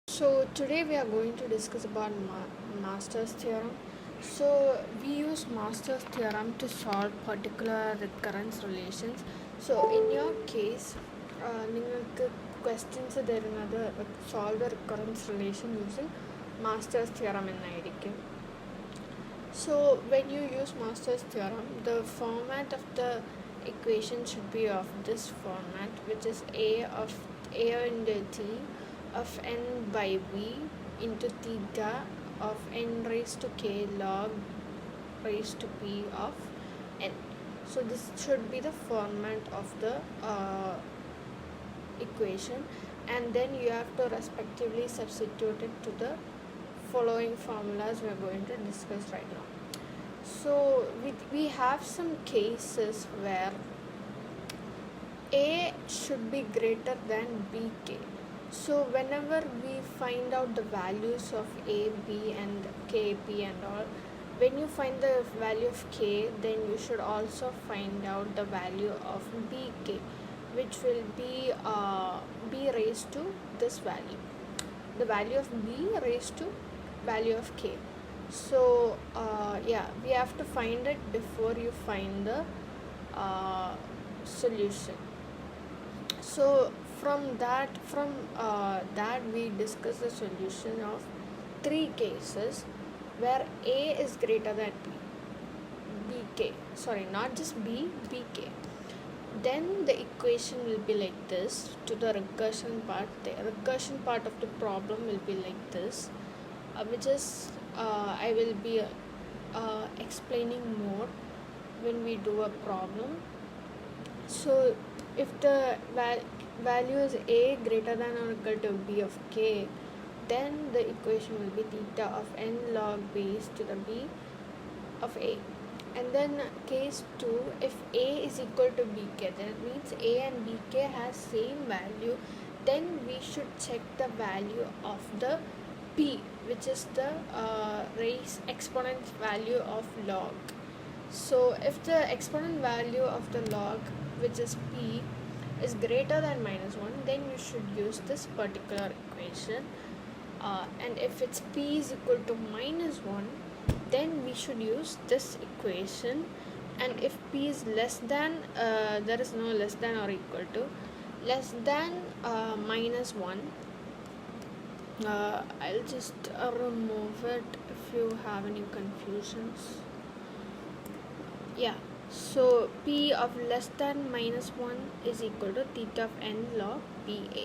So today we are going to discuss about Masters theorem. So we use Masters theorem to solve particular recurrence relations. So in your case, നിങ്ങൾക്ക് questions തരുന്നത് solve the recurrence relation using Masters theorem എന്നായിരിക്കും. So when you use Masters theorem, the format of the equation should be of this format, which is a into t of n by v into theta of n raised to k log raised to p of n. So this should be the format of the equation, and then you have to respectively substitute it to the following formulas we are going to discuss right now. So we have some cases where a should be greater than bk. So whenever we find out the values of a, b and k, p and all, when you find the value of k, then you should also find out the value of bk, which will be b raised to this value, the value of b raised to value of k. So we have to find it before you find the solution. So from that we discuss the solution of three cases where a is greater than bk, sorry, not just b, bk. Then the equation will be like this. To the recursion part, the recursion part of the problem will be like this, which is I will be explaining more when we do a problem. So if the value is a greater than or equal to b of k, then the equation will be theta of n log base to the b of a. And then case 2, if a is equal to bk, that means a and bk has same value, then we should check the value of the p, which is the exponent value of log. So if the exponent value of the log, which is p, is greater than -1, then you should use this particular equation, and if it's p is equal to -1, then we should use this equation. And if p is less than, there is no less than or equal to, less than -1, I'll just remove it if you have any confusions. So p of less than -1 is equal to theta of n log pa.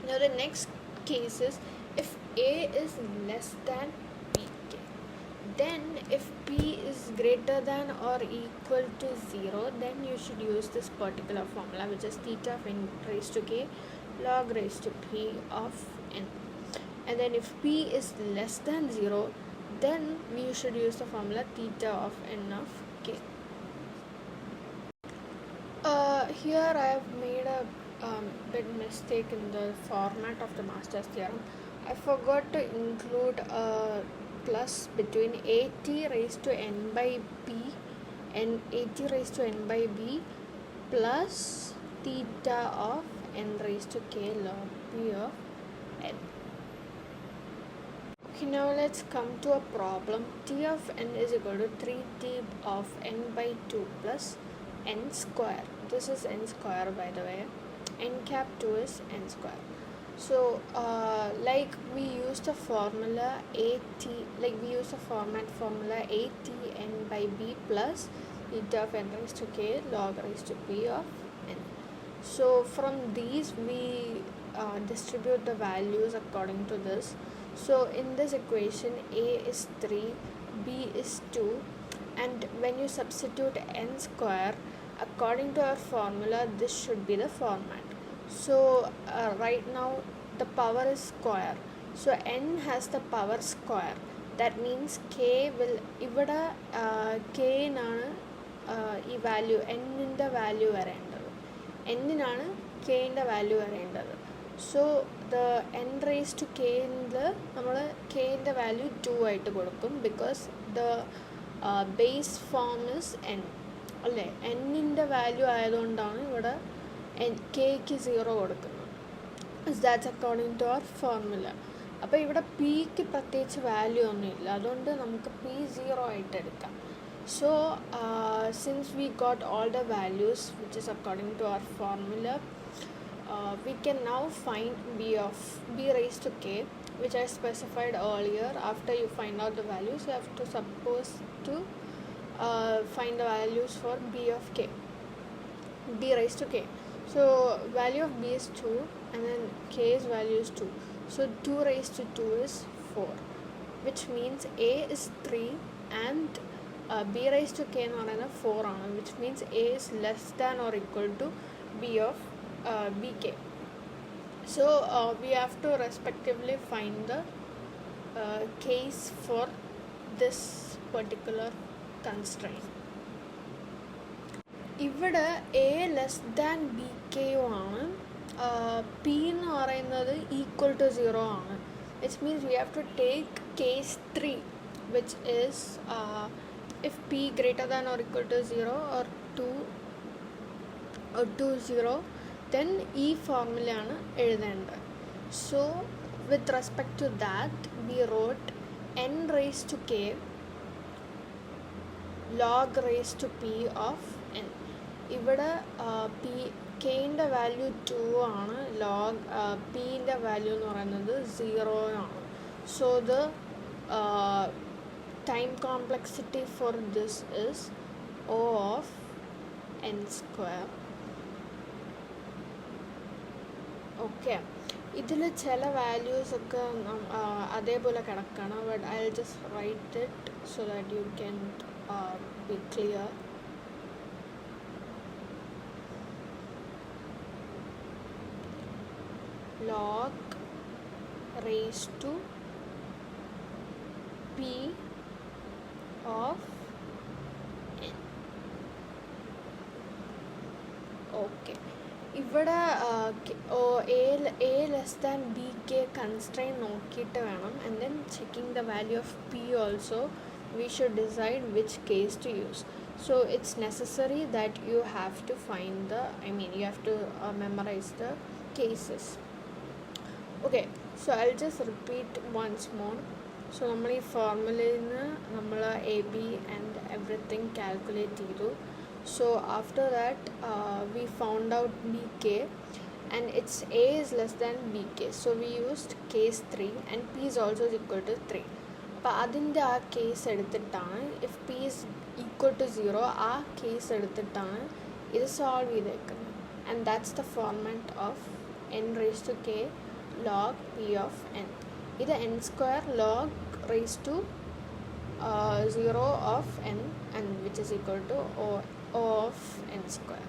Now the next case is if a is less than bk. Then if p is greater than or equal to 0, then you should use this particular formula, which is theta of n raised to k log raised to p of n. And then if p is less than 0, then we should use the formula theta of n of k. Here I have made a bit mistake in the format of the Masters theorem. I forgot to include a plus between at raised to n by p and at raised to n by b plus theta of n raised to k log p of n. Okay, now let's come to a problem. T of n is equal to 3t of n by 2 plus n square. This is n square, by the way. N cap 2 is n square. So like we use the formula format formula at n by b plus theta of n raised to k log raised to p of n. So from these we distribute the values according to this. So in this equation, a is 3, b is 2, and when you substitute n square according to our formula, this should be the format. So right now the power is square, so n has the power square. That means k will ഇവിടെ k നാണ് ഈ value n-ൻ്റെ value വരേണ്ടത്, n-നാണ് k-ൻ്റെ value വരേണ്ടത്. So the n raised to k നമ്മൾ k-ൻ്റെ value 2 ആയിട്ട് കൊടുക്കും, because the base form is n അല്ലേ. n-ൻ്റെ value ആയതുകൊണ്ടാണ് ഇവിടെ kക്ക് 0 കൊടുക്കുന്നത്. That's according to our formula. അപ്പോൾ ഇവിടെ പിക്ക് പ്രത്യേകിച്ച് വാല്യൂ ഒന്നുമില്ല, അതുകൊണ്ട് നമുക്ക് പി 0 ആയിട്ട് എടുക്കാം. So since we got all the values which is according to our formula, we can now find b raised to k, which I specified earlier. After you find out the values, you have to suppose to find the values for b of k, b raised to k. So value of b is 2 and then k's value is 2. So 2 raised to 2 is 4, which means a is 3 and b raised to k എന്ന് പറയുന്നത് 4 ആണ്, which means a is less than or equal to b of bk. So we have to respectively find the case for this particular constraint. ഇവിടെ a less than bk ആണ്, p എന്ന് പറയുന്നത് equal to 0 ആണ്, which means we have to take case 3, which is if p greater than or equal to 0 or 2 0, then ഈ ഫോർമുലയാണ് എഴുതേണ്ടത്. So with respect to that, we wrote n raised to k log raised to p of n. ഇവിടെ kൻ്റെ value 2 ആണ്, log pൻ്റെ value എന്ന് പറയുന്നത് 0 ആണ്. So the time complexity for this is O of n square. Okay, ഇതിൽ ചില values ഒക്കെ അതേപോലെ കിടക്കണം, but I will just write it so that you can be clear. Log raised to p of n. Okay, ഇവിടെ a less than bk constraint നോക്കിയിട്ട് വേണം, and then checking the value of p also, we should decide which case to use. So it's necessary that you have to find you have to memorize the cases. Okay, so I'll just repeat once more. So നമ്മൾ ഈ ഫോർമുലയിൽ നിന്ന് നമ്മൾ A B and everything calculate ചെയ്തു. So after that we found out bk and its a is less than bk, so we used case 3 and p is also equal to 3. അപ്പോൾ അതിൻ്റെ ആ case എടുത്തിട്ടാണ്, if p is equal to 0, ആ case എടുത്തിട്ടാണ് ഇത് solve ചെയ്തേക്കുന്നത്. and that's the format of n raised to k log p of n. ഇത് n square log raised to 0 of n, and which is equal to O of n square.